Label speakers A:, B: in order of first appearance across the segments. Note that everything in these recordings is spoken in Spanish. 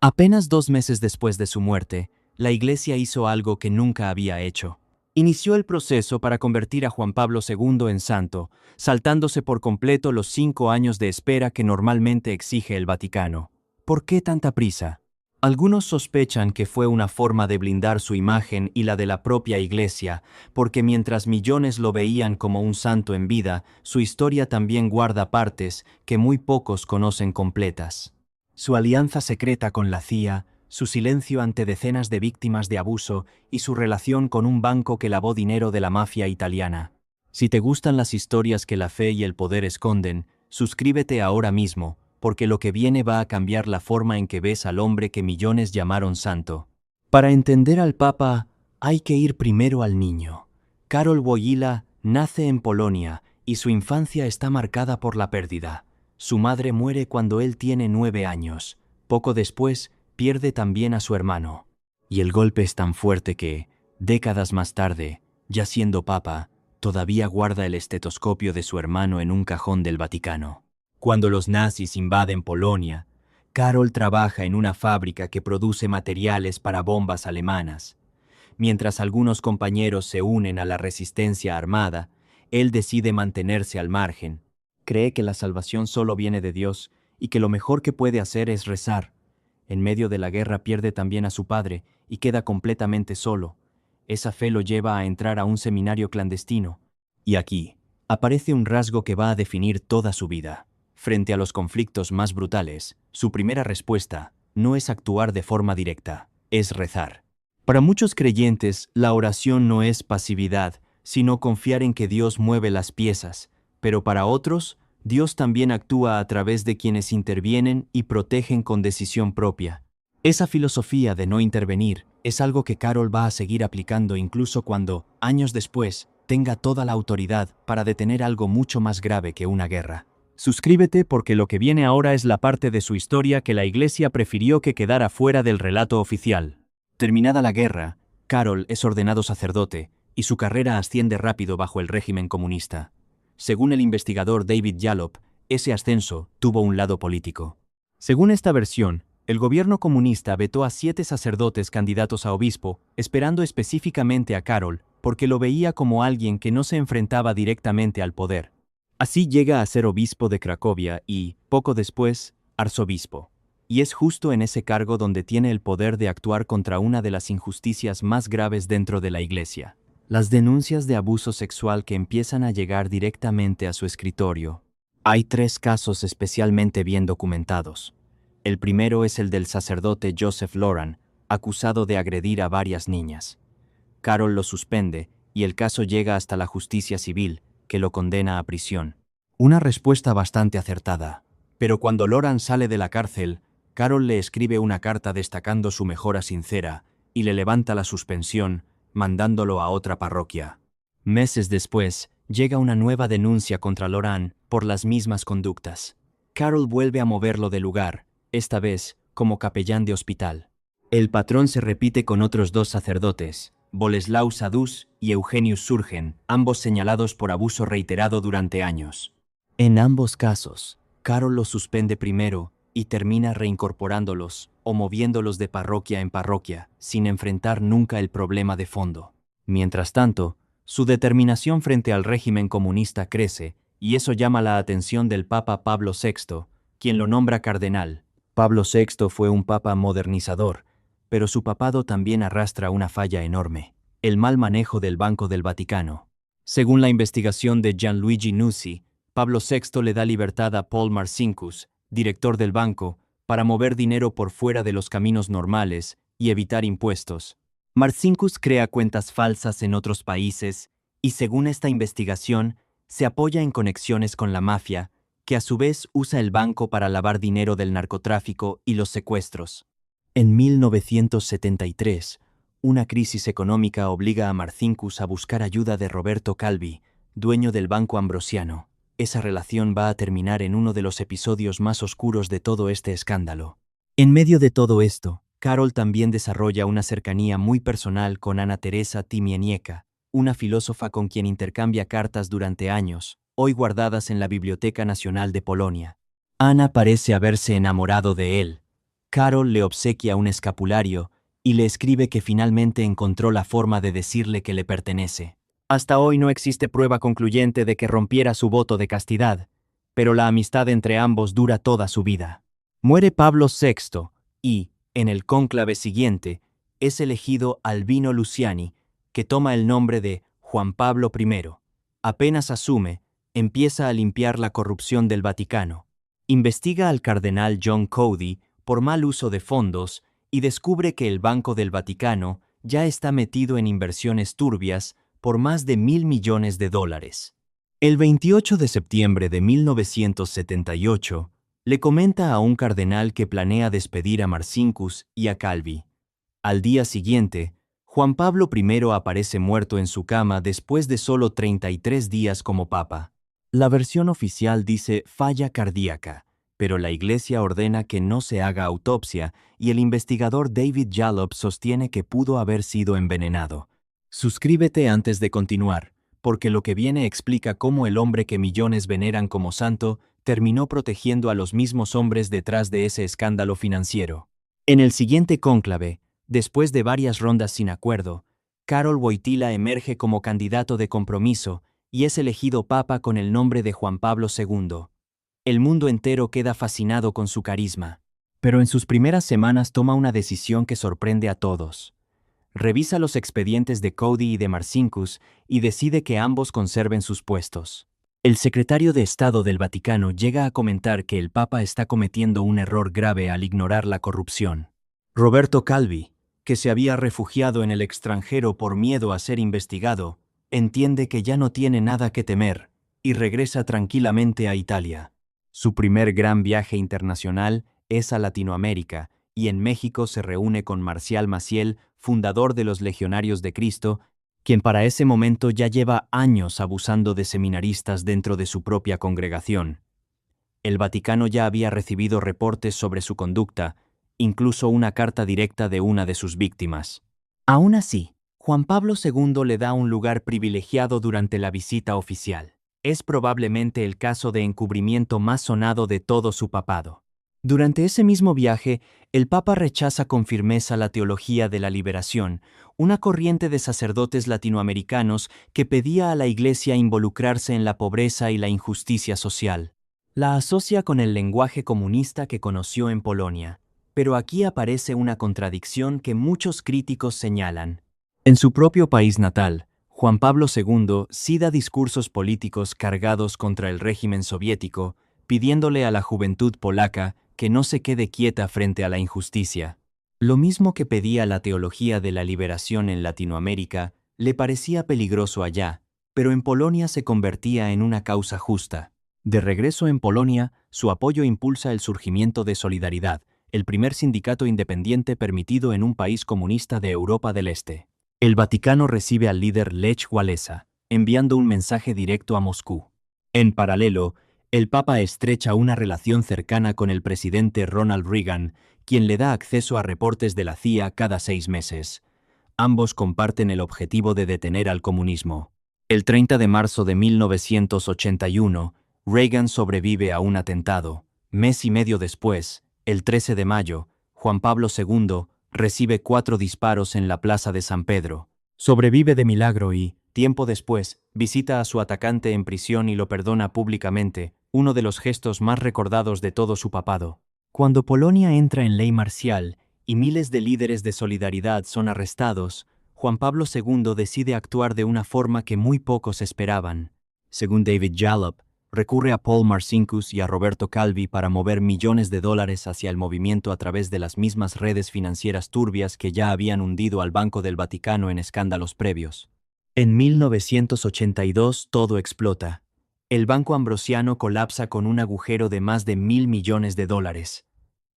A: Apenas 2 meses después de su muerte, la Iglesia hizo algo que nunca había hecho. Inició el proceso para convertir a Juan Pablo II en santo, saltándose por completo los 5 años de espera que normalmente exige el Vaticano. ¿Por qué tanta prisa? Algunos sospechan que fue una forma de blindar su imagen y la de la propia Iglesia, porque mientras millones lo veían como un santo en vida, su historia también guarda partes que muy pocos conocen completas. Su alianza secreta con la CIA, su silencio ante decenas de víctimas de abuso y su relación con un banco que lavó dinero de la mafia italiana. Si te gustan las historias que la fe y el poder esconden, suscríbete ahora mismo, porque lo que viene va a cambiar la forma en que ves al hombre que millones llamaron santo. Para entender al Papa, hay que ir primero al niño. Karol Wojtyła nace en Polonia y su infancia está marcada por la pérdida. Su madre muere cuando él tiene 9 años. Poco después, pierde también a su hermano. Y el golpe es tan fuerte que, décadas más tarde, ya siendo papa, todavía guarda el estetoscopio de su hermano en un cajón del Vaticano. Cuando los nazis invaden Polonia, Karol trabaja en una fábrica que produce materiales para bombas alemanas. Mientras algunos compañeros se unen a la resistencia armada, él decide mantenerse al margen. Cree que la salvación solo viene de Dios y que lo mejor que puede hacer es rezar. En medio de la guerra pierde también a su padre y queda completamente solo. Esa fe lo lleva a entrar a un seminario clandestino. Y aquí aparece un rasgo que va a definir toda su vida. Frente a los conflictos más brutales, su primera respuesta no es actuar de forma directa, es rezar. Para muchos creyentes, la oración no es pasividad, sino confiar en que Dios mueve las piezas, pero para otros, Dios también actúa a través de quienes intervienen y protegen con decisión propia. Esa filosofía de no intervenir es algo que Karol va a seguir aplicando incluso cuando, años después, tenga toda la autoridad para detener algo mucho más grave que una guerra. Suscríbete porque lo que viene ahora es la parte de su historia que la Iglesia prefirió que quedara fuera del relato oficial. Terminada la guerra, Karol es ordenado sacerdote y su carrera asciende rápido bajo el régimen comunista. Según el investigador David Yallop, ese ascenso tuvo un lado político. Según esta versión, el gobierno comunista vetó a 7 sacerdotes candidatos a obispo, esperando específicamente a Karol, porque lo veía como alguien que no se enfrentaba directamente al poder. Así llega a ser obispo de Cracovia y, poco después, arzobispo. Y es justo en ese cargo donde tiene el poder de actuar contra una de las injusticias más graves dentro de la Iglesia. Las denuncias de abuso sexual que empiezan a llegar directamente a su escritorio. Hay 3 casos especialmente bien documentados. El primero es el del sacerdote Joseph Loran, acusado de agredir a varias niñas. Karol lo suspende y el caso llega hasta la justicia civil, que lo condena a prisión. Una respuesta bastante acertada. Pero cuando Loran sale de la cárcel, Karol le escribe una carta destacando su mejora sincera y le levanta la suspensión, mandándolo a otra parroquia. Meses después, llega una nueva denuncia contra Loran por las mismas conductas. Karol vuelve a moverlo de lugar, esta vez como capellán de hospital. El patrón se repite con otros 2 sacerdotes, Bolesław Sadus y Eugeniusz Surgen, ambos señalados por abuso reiterado durante años. En ambos casos, Karol los suspende primero y termina reincorporándolos o moviéndolos de parroquia en parroquia, sin enfrentar nunca el problema de fondo. Mientras tanto, su determinación frente al régimen comunista crece, y eso llama la atención del Papa Pablo VI, quien lo nombra cardenal. Pablo VI fue un papa modernizador, pero su papado también arrastra una falla enorme: el mal manejo del Banco del Vaticano. Según la investigación de Gianluigi Nuzzi, Pablo VI le da libertad a Paul Marcinkus, director del banco, para mover dinero por fuera de los caminos normales y evitar impuestos. Marcinkus crea cuentas falsas en otros países y, según esta investigación, se apoya en conexiones con la mafia, que a su vez usa el banco para lavar dinero del narcotráfico y los secuestros. En 1973, una crisis económica obliga a Marcinkus a buscar ayuda de Roberto Calvi, dueño del Banco Ambrosiano. Esa relación va a terminar en uno de los episodios más oscuros de todo este escándalo. En medio de todo esto, Karol también desarrolla una cercanía muy personal con Anna Teresa Tymieniecka, una filósofa con quien intercambia cartas durante años, hoy guardadas en la Biblioteca Nacional de Polonia. Anna parece haberse enamorado de él. Carol le obsequia un escapulario y le escribe que finalmente encontró la forma de decirle que le pertenece. Hasta hoy no existe prueba concluyente de que rompiera su voto de castidad, pero la amistad entre ambos dura toda su vida. Muere Pablo VI y, en el cónclave siguiente, es elegido Albino Luciani, que toma el nombre de Juan Pablo I. Apenas asume, empieza a limpiar la corrupción del Vaticano. Investiga al cardenal John Cody por mal uso de fondos y descubre que el Banco del Vaticano ya está metido en inversiones turbias por más de $1.000 millones. El 28 de septiembre de 1978, le comenta a un cardenal que planea despedir a Marcinkus y a Calvi. Al día siguiente, Juan Pablo I aparece muerto en su cama después de solo 33 días como papa. La versión oficial dice falla cardíaca, pero la Iglesia ordena que no se haga autopsia y el investigador David Jalop sostiene que pudo haber sido envenenado. Suscríbete antes de continuar, porque lo que viene explica cómo el hombre que millones veneran como santo terminó protegiendo a los mismos hombres detrás de ese escándalo financiero. En el siguiente cónclave, después de varias rondas sin acuerdo, Karol Wojtyła emerge como candidato de compromiso y es elegido papa con el nombre de Juan Pablo II. El mundo entero queda fascinado con su carisma, pero en sus primeras semanas toma una decisión que sorprende a todos. Revisa los expedientes de Cody y de Marcinkus y decide que ambos conserven sus puestos. El secretario de Estado del Vaticano llega a comentar que el Papa está cometiendo un error grave al ignorar la corrupción. Roberto Calvi, que se había refugiado en el extranjero por miedo a ser investigado, entiende que ya no tiene nada que temer y regresa tranquilamente a Italia. Su primer gran viaje internacional es a Latinoamérica y en México se reúne con Marcial Maciel, fundador de los Legionarios de Cristo, quien para ese momento ya lleva años abusando de seminaristas dentro de su propia congregación. El Vaticano ya había recibido reportes sobre su conducta, incluso una carta directa de una de sus víctimas. Aún así, Juan Pablo II le da un lugar privilegiado durante la visita oficial. Es probablemente el caso de encubrimiento más sonado de todo su papado. Durante ese mismo viaje, el Papa rechaza con firmeza la teología de la liberación, una corriente de sacerdotes latinoamericanos que pedía a la Iglesia involucrarse en la pobreza y la injusticia social. La asocia con el lenguaje comunista que conoció en Polonia, pero aquí aparece una contradicción que muchos críticos señalan. En su propio país natal, Juan Pablo II sí da discursos políticos cargados contra el régimen soviético, pidiéndole a la juventud polaca que no se quede quieta frente a la injusticia. Lo mismo que pedía la teología de la liberación en Latinoamérica, le parecía peligroso allá, pero en Polonia se convertía en una causa justa. De regreso en Polonia, su apoyo impulsa el surgimiento de Solidaridad, el primer sindicato independiente permitido en un país comunista de Europa del Este. El Vaticano recibe al líder Lech Walesa, enviando un mensaje directo a Moscú. En paralelo, el Papa estrecha una relación cercana con el presidente Ronald Reagan, quien le da acceso a reportes de la CIA cada 6 meses. Ambos comparten el objetivo de detener al comunismo. El 30 de marzo de 1981, Reagan sobrevive a un atentado. Mes y medio después, el 13 de mayo, Juan Pablo II recibe 4 disparos en la plaza de San Pedro. Sobrevive de milagro y, tiempo después, visita a su atacante en prisión y lo perdona públicamente, uno de los gestos más recordados de todo su papado. Cuando Polonia entra en ley marcial y miles de líderes de Solidaridad son arrestados, Juan Pablo II decide actuar de una forma que muy pocos esperaban. Según David Jalop, recurre a Paul Marcinkus y a Roberto Calvi para mover millones de dólares hacia el movimiento a través de las mismas redes financieras turbias que ya habían hundido al Banco del Vaticano en escándalos previos. En 1982 todo explota. El Banco Ambrosiano colapsa con un agujero de más de $1.000 millones.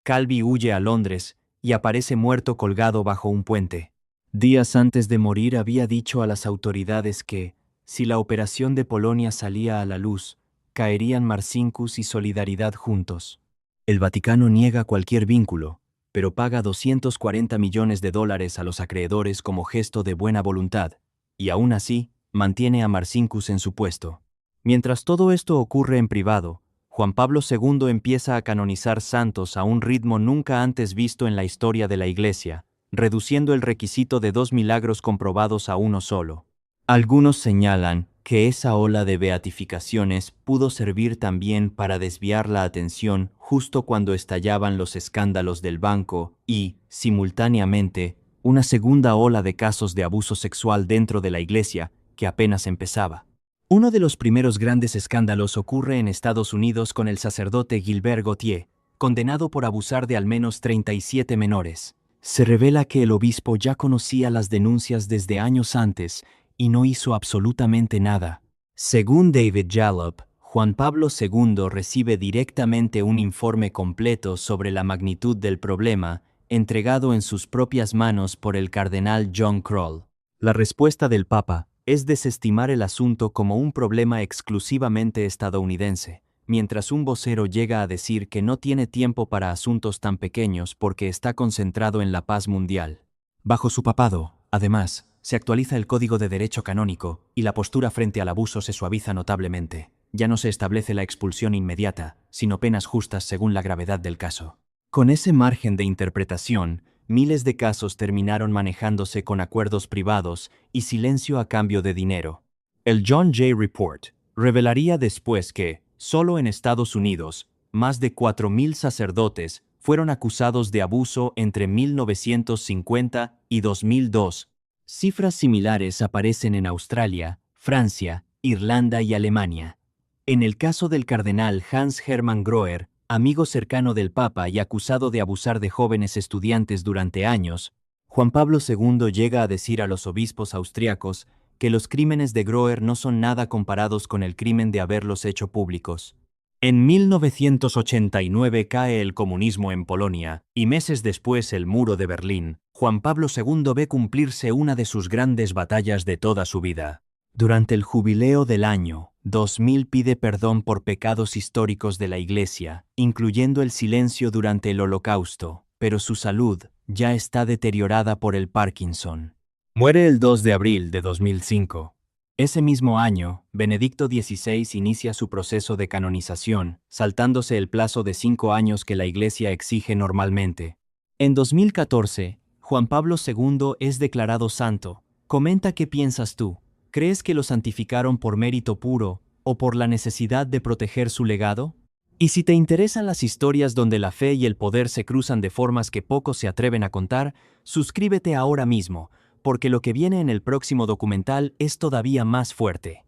A: Calvi huye a Londres y aparece muerto colgado bajo un puente. Días antes de morir había dicho a las autoridades que, si la operación de Polonia salía a la luz, caerían Marcinkus y Solidaridad juntos. El Vaticano niega cualquier vínculo, pero paga $240 millones a los acreedores como gesto de buena voluntad, y aún así, mantiene a Marcinkus en su puesto. Mientras todo esto ocurre en privado, Juan Pablo II empieza a canonizar santos a un ritmo nunca antes visto en la historia de la Iglesia, reduciendo el requisito de 2 milagros comprobados a uno solo. Algunos señalan que esa ola de beatificaciones pudo servir también para desviar la atención justo cuando estallaban los escándalos del banco y, simultáneamente, una segunda ola de casos de abuso sexual dentro de la Iglesia que apenas empezaba. Uno de los primeros grandes escándalos ocurre en Estados Unidos con el sacerdote Gilbert Gautier, condenado por abusar de al menos 37 menores. Se revela que el obispo ya conocía las denuncias desde años antes y no hizo absolutamente nada. Según David Jalop, Juan Pablo II recibe directamente un informe completo sobre la magnitud del problema, entregado en sus propias manos por el cardenal John Kroll. La respuesta del Papa es desestimar el asunto como un problema exclusivamente estadounidense, mientras un vocero llega a decir que no tiene tiempo para asuntos tan pequeños porque está concentrado en la paz mundial. Bajo su papado, además, se actualiza el Código de Derecho Canónico y la postura frente al abuso se suaviza notablemente. Ya no se establece la expulsión inmediata, sino penas justas según la gravedad del caso. Con ese margen de interpretación, miles de casos terminaron manejándose con acuerdos privados y silencio a cambio de dinero. El John Jay Report revelaría después que, solo en Estados Unidos, más de 4.000 sacerdotes fueron acusados de abuso entre 1950 y 2002. Cifras similares aparecen en Australia, Francia, Irlanda y Alemania. En el caso del cardenal Hans Hermann Groer, amigo cercano del Papa y acusado de abusar de jóvenes estudiantes durante años, Juan Pablo II llega a decir a los obispos austriacos que los crímenes de Groer no son nada comparados con el crimen de haberlos hecho públicos. En 1989 cae el comunismo en Polonia, y meses después el muro de Berlín. Juan Pablo II ve cumplirse una de sus grandes batallas de toda su vida. Durante el jubileo del año 2000 pide perdón por pecados históricos de la Iglesia, incluyendo el silencio durante el Holocausto, pero su salud ya está deteriorada por el Parkinson. Muere el 2 de abril de 2005. Ese mismo año, Benedicto XVI inicia su proceso de canonización, saltándose el plazo de 5 años que la Iglesia exige normalmente. En 2014, Juan Pablo II es declarado santo. Comenta qué piensas tú. ¿Crees que lo santificaron por mérito puro o por la necesidad de proteger su legado? Y si te interesan las historias donde la fe y el poder se cruzan de formas que pocos se atreven a contar, suscríbete ahora mismo, porque lo que viene en el próximo documental es todavía más fuerte.